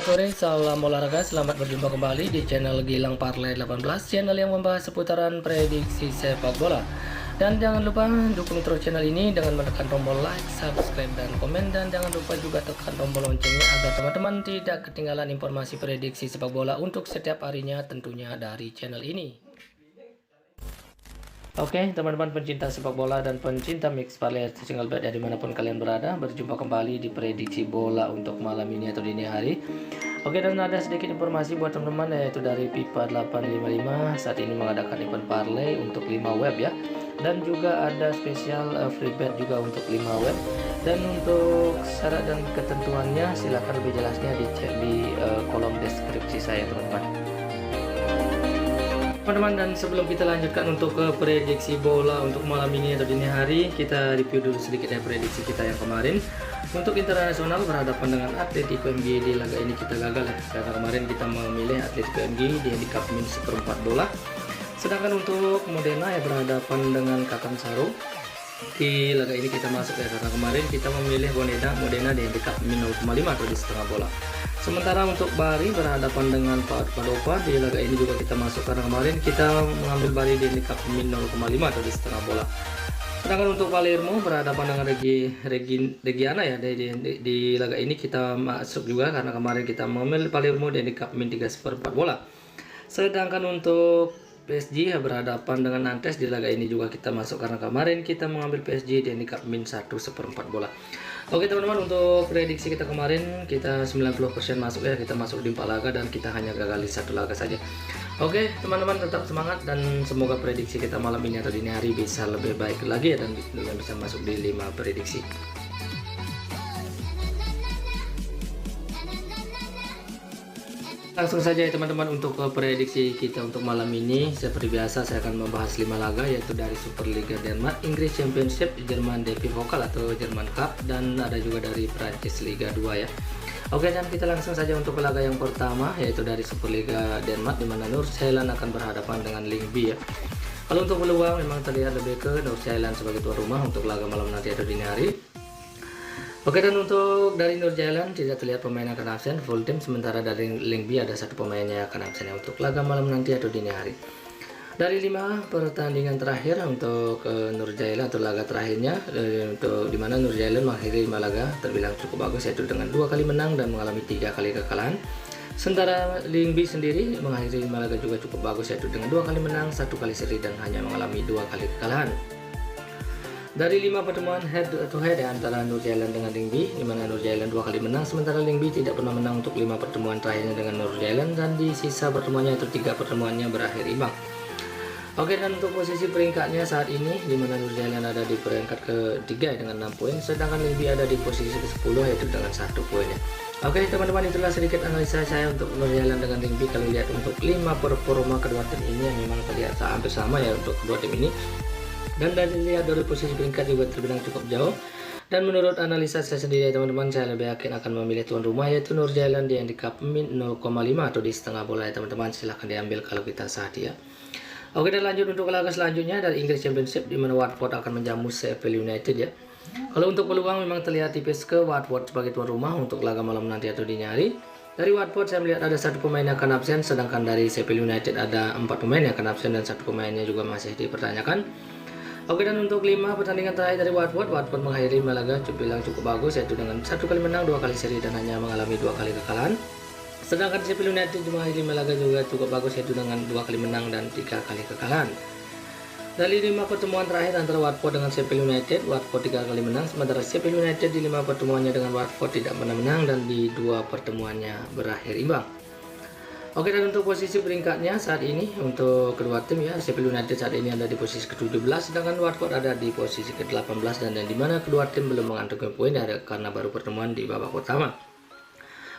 sore, salam olahraga, selamat berjumpa kembali di channel Gilang Parley 18, channel yang membahas seputaran prediksi sepak bola. Dan jangan lupa dukung terus channel ini dengan menekan tombol like, subscribe, dan komen. Dan jangan lupa juga tekan tombol loncengnya agar teman-teman tidak ketinggalan informasi prediksi sepak bola untuk setiap harinya tentunya dari channel ini. Oke, teman-teman pencinta sepak bola dan pencinta mix parlay single bet ya, dimanapun kalian berada, berjumpa kembali di prediksi bola untuk malam ini atau dini hari. Oke, dan ada sedikit informasi buat teman-teman, yaitu dari Pipa 855 saat ini mengadakan event parlay untuk 5 web ya, dan juga ada spesial free bet juga untuk 5 web. Dan untuk syarat dan ketentuannya silahkan lebih jelasnya dicek di kolom deskripsi saya teman-teman. Teman-teman, dan sebelum kita lanjutkan untuk ke prediksi bola untuk malam ini atau dini hari, kita review dulu sedikit ya prediksi kita yang kemarin. Untuk internasional berhadapan dengan Atletico MG di laga ini kita gagal ya, karena kemarin kita memilih Atletico MG di handicap min 1/4 bola. Sedangkan untuk Modena ya berhadapan dengan Catanzaro di laga ini kita masuk ya, karena kemarin kita memilih Modena di handicap min 0,5 atau di setengah bola. Sementara untuk Bari berhadapan dengan Padova di laga ini juga kita masuk, karena kemarin kita mengambil Bari di handicap min 0,5 atau di setengah bola. Sedangkan untuk Palermo berhadapan dengan Reggiana ya, di laga ini kita masuk juga, karena kemarin kita memilih Palermo di handicap min 3/4 bola. Sedangkan untuk PSG ya berhadapan dengan Nantes di laga ini juga kita masuk, karena kemarin kita mengambil PSG di handicap min 1/4 bola. Oke teman-teman, untuk prediksi kita kemarin kita 90% masuk ya, kita masuk di 4 laga dan kita hanya gagal di 1 laga saja. Oke teman-teman, tetap semangat dan semoga prediksi kita malam ini atau dini hari bisa lebih baik lagi ya, dan bisa masuk di 5 prediksi. Langsung saja ya teman-teman, untuk prediksi kita untuk malam ini seperti biasa saya akan membahas 5 laga, yaitu dari Superliga Denmark, Inggris Championship, Jerman DP Pokal atau Jerman Cup, dan ada juga dari Prancis Liga 2 ya. Oke, dan kita langsung saja untuk laga yang pertama, yaitu dari Superliga Denmark, di mana Nordsjælland akan berhadapan dengan Lyngby ya. Kalau untuk peluang memang terlihat lebih ke Nordsjælland sebagai tuan rumah untuk laga malam nanti atau dini hari. Oke, dan untuk dari Nordsjælland tidak terlihat pemain akan absen full tim, sementara dari Lyngby ada 1 pemainnya akan absen untuk laga malam nanti atau dini hari. Dari 5 pertandingan terakhir untuk Nordsjælland atau laga terakhirnya, untuk dimana Nordsjælland mengakhiri 5 laga terbilang cukup bagus, yaitu dengan 2 kali menang dan mengalami 3 kali kekalahan. Sementara Lyngby sendiri mengakhiri 5 laga juga cukup bagus, yaitu dengan 2 kali menang, 1 kali seri dan hanya mengalami 2 kali kekalahan. Dari 5 pertemuan head to head ya, antara Nordsjælland dengan Lyngby, di mana Nordsjælland 2 kali menang, sementara Lyngby tidak pernah menang untuk 5 pertemuan terakhirnya dengan Nordsjælland, dan di sisa pertemuannya itu 3 pertemuannya berakhir imbang. Oke, dan untuk posisi peringkatnya saat ini, di mana Nordsjælland ada di peringkat ke-3 dengan 6 poin, sedangkan Lyngby ada di posisi ke-10 yaitu dengan 1 poin ya. Oke teman-teman, itulah sedikit analisa saya untuk Nordsjælland dengan Lyngby. Kalau lihat untuk 5 performa kedua tim ini yang memang terlihat hampir sama ya untuk kedua tim ini. Dan dilihat dari posisi peringkat juga terbilang cukup jauh. Dan menurut analisa saya sendiri teman-teman, saya lebih yakin akan memilih tuan rumah yaitu Nordsjælland di handicap min 0,5 atau di setengah bola ya teman-teman. Silahkan diambil kalau kita saat ya. Oke, dan lanjut untuk laga selanjutnya dari Inggris Championship, di mana Watford akan menjamu Sheffield United ya. Kalau untuk peluang memang terlihat tipis ke Watford sebagai tuan rumah untuk laga malam nanti atau dini hari. Dari Watford saya melihat ada 1 pemain yang akan absen, sedangkan dari Sheffield United ada 4 pemain yang akan absen dan 1 pemainnya juga masih dipertanyakan. Oke, dan untuk 5 pertandingan terakhir dari Watford mengakhiri 5 laga bilang cukup bagus, yaitu dengan 1 kali menang, 2 kali seri dan hanya mengalami 2 kali kekalahan. Sedangkan Sheffield United mengakhiri 5 laga juga cukup bagus, yaitu dengan 2 kali menang dan 3 kali kekalahan. Dari 5 pertemuan terakhir antara Watford dengan Sheffield United, Watford 3 kali menang, sementara Sheffield United di 5 pertemuannya dengan Watford tidak pernah menang dan di 2 pertemuannya berakhir imbang. Oke, dan untuk posisi peringkatnya saat ini untuk kedua tim ya, Sheffield United saat ini ada di posisi ke-17, sedangkan Watford ada di posisi ke-18, dan di mana kedua tim belum mengantongi poin karena baru pertemuan di babak pertama.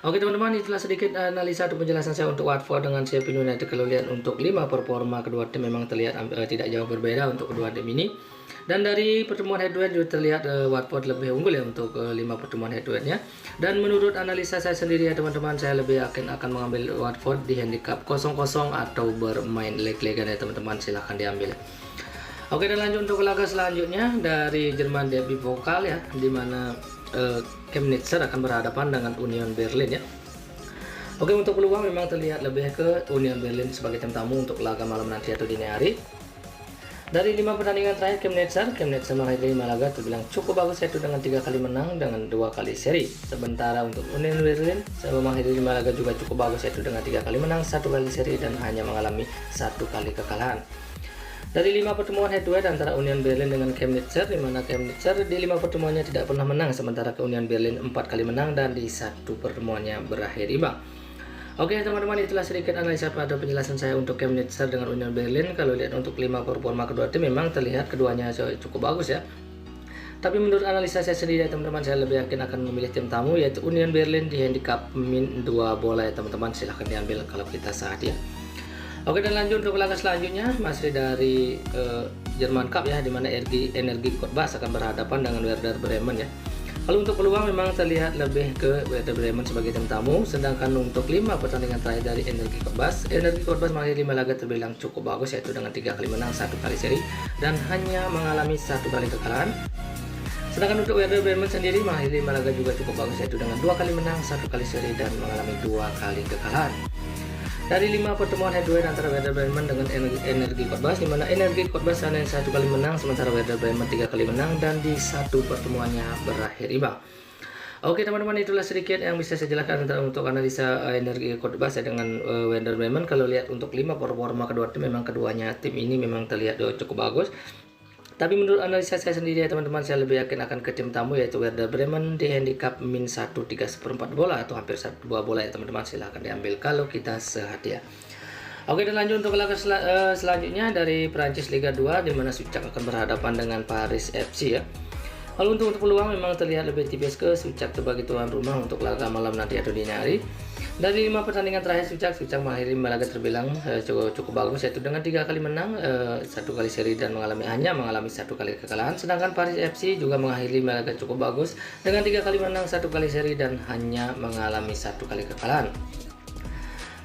Oke teman-teman, itulah sedikit analisa atau penjelasan saya untuk Watford dengan Sheffield United. Kalau lihat untuk 5 performa kedua tim memang terlihat tidak jauh berbeda untuk kedua tim ini. Dan dari pertemuan head to head juga terlihat Watford lebih unggul ya untuk 5 pertemuan head to headnya. Dan menurut analisa saya sendiri ya teman-teman, saya lebih yakin akan mengambil Watford di handicap 0-0 atau bermain leg-legan ya teman-teman, silahkan diambil. Oke, dan lanjut untuk laga selanjutnya dari Jerman Derby Pokal ya, di mana Chemnitzer akan berhadapan dengan Union Berlin ya. Oke, untuk peluang memang terlihat lebih ke Union Berlin sebagai tim tamu untuk laga malam nanti atau dini hari. Dari 5 pertandingan terakhir Chemnitzer menghadiri 5 laga terbilang cukup bagus, yaitu dengan 3 kali menang dengan 2 kali seri. Sementara untuk Union Berlin menghadiri 5 laga juga cukup bagus, yaitu dengan 3 kali menang, 1 kali seri dan hanya mengalami 1 kali kekalahan. Dari 5 pertemuan head to head antara Union Berlin dengan Chemnitzer, di mana Chemnitzer di 5 pertemuannya tidak pernah menang, sementara ke Union Berlin 4 kali menang dan di 1 pertemuannya berakhir imbang. Oke teman-teman, itulah sedikit analisa pada penjelasan saya untuk Chemnitzer dengan Union Berlin. Kalau lihat untuk 5 performa kedua tim memang terlihat keduanya cukup bagus ya. Tapi menurut analisa saya sendiri ya teman-teman, saya lebih yakin akan memilih tim tamu yaitu Union Berlin di handicap min 2 bola ya teman-teman. Silahkan diambil kalau kita saat ya. Oke, dan lanjut untuk laga selanjutnya masih dari German Cup ya, dimana Energie Cottbus akan berhadapan dengan Werder Bremen ya. Lalu untuk peluang memang terlihat lebih ke Werder Bremen sebagai tim tamu, sedangkan untuk 5 pertandingan terakhir dari Energie Cottbus menghadiri 5 laga terbilang cukup bagus, yaitu dengan 3 kali menang, 1 kali seri dan hanya mengalami 1 kali kekalahan. Sedangkan untuk Werder Bremen sendiri menghadiri 5 laga juga cukup bagus, yaitu dengan 2 kali menang, 1 kali seri dan mengalami 2 kali kekalahan. Dari 5 pertemuan head to head antara Werder Bremen dengan Energie Cottbus, di mana Energie Cottbus hanya 1 kali menang, sementara Werder Bremen 3 kali menang dan di 1 pertemuannya berakhir imbang. Oke teman-teman, itulah sedikit yang bisa saya jelaskan untuk analisa Energie Cottbus ya dengan Werder Bremen. Kalau lihat untuk 5 performa kedua tim, memang keduanya tim ini memang terlihat cukup bagus. Tapi menurut analisa saya sendiri ya teman-teman, saya lebih yakin akan ke tim tamu yaitu Werder Bremen di handicap min 1,3/4 bola atau hampir 2 bola ya teman-teman. Silahkan diambil kalau kita sehati ya. Oke, dan lanjut untuk laga selanjutnya dari Prancis Liga 2, di mana Suchak akan berhadapan dengan Paris FC ya. Lalu untuk peluang memang terlihat lebih tipis ke Suchak sebagai tuan rumah untuk laga malam nanti atau dini hari. Dari 5 pertandingan terakhir Suchak mengakhiri laga terbilang cukup bagus, yaitu dengan 3 kali menang, 1 kali seri dan hanya mengalami 1 kali kekalahan. Sedangkan Paris FC juga mengakhiri laga cukup bagus dengan 3 kali menang, 1 kali seri dan hanya mengalami 1 kali kekalahan.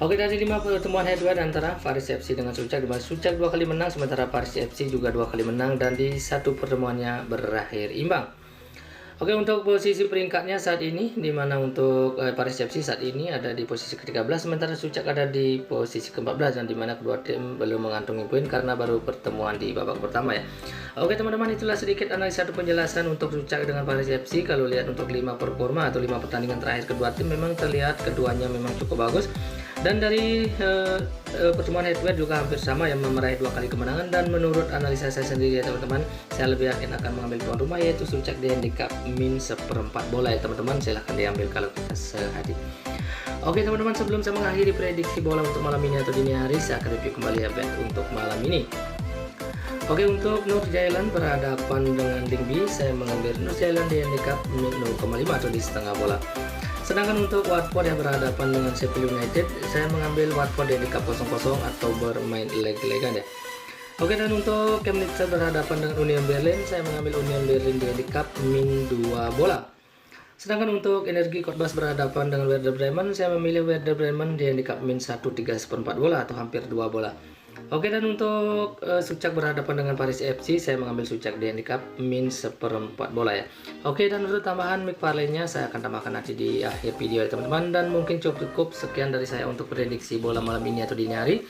Oke, dari 5 pertemuan head to head antara Paris FC dengan Suchak, di mana Suchak 2 kali menang, sementara Paris FC juga 2 kali menang dan di 1 pertemuannya berakhir imbang. Oke, untuk posisi peringkatnya saat ini, di mana untuk Paris FC saat ini ada di posisi ke-13, sementara Suchak ada di posisi ke-14, dan di mana kedua tim belum mengantongi poin karena baru pertemuan di babak pertama ya. Oke teman-teman, itulah sedikit analisa atau penjelasan untuk Suchak dengan Paris FC. Kalau lihat untuk 5 performa atau 5 pertandingan terakhir kedua tim, memang terlihat keduanya memang cukup bagus. Dan dari pertemuan head to head juga hampir sama yang meraih 2 kali kemenangan, dan menurut analisa saya sendiri ya teman-teman, saya lebih yakin akan mengambil tuan rumah yaitu Suchak di handicap min 1/4 bola ya teman-teman. Silahkan diambil kalau kita sehati. Oke teman-teman, sebelum saya mengakhiri prediksi bola untuk malam ini atau dini hari, saya akan review kembali ya bet untuk malam ini. Oke, untuk Nordsjælland berhadapan dengan Lyngby, saya mengambil Nordsjælland di handicap min 0,5 atau di setengah bola. Sedangkan untuk Watford yang berhadapan dengan Sheffield United, saya mengambil Watford di handicap 0,0 atau bermain leg-legan ya. Oke, dan untuk Chemnitzer berhadapan dengan Union Berlin, saya mengambil Union Berlin di handicap min 2 bola. Sedangkan untuk Energie Cottbus berhadapan dengan Werder Bremen, saya memilih Werder Bremen di handicap min 1,3/4 bola atau hampir 2 bola. Oke, dan untuk Suchak berhadapan dengan Paris FC, saya mengambil Suchak di handicap min 1/4 bola ya. Oke, dan untuk tambahan McFarlane-nya saya akan tambahkan nanti di akhir video ya teman-teman. Dan mungkin cukup sekian dari saya untuk prediksi bola malam ini atau dini hari.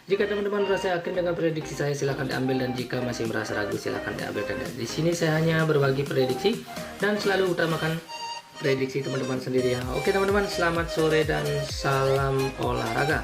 Jika teman-teman merasa yakin dengan prediksi saya, silahkan diambil, dan jika masih merasa ragu, silahkan diabaikan. Di sini saya hanya berbagi prediksi dan selalu utamakan prediksi teman-teman sendiri ya. Oke teman-teman, selamat sore dan salam olahraga.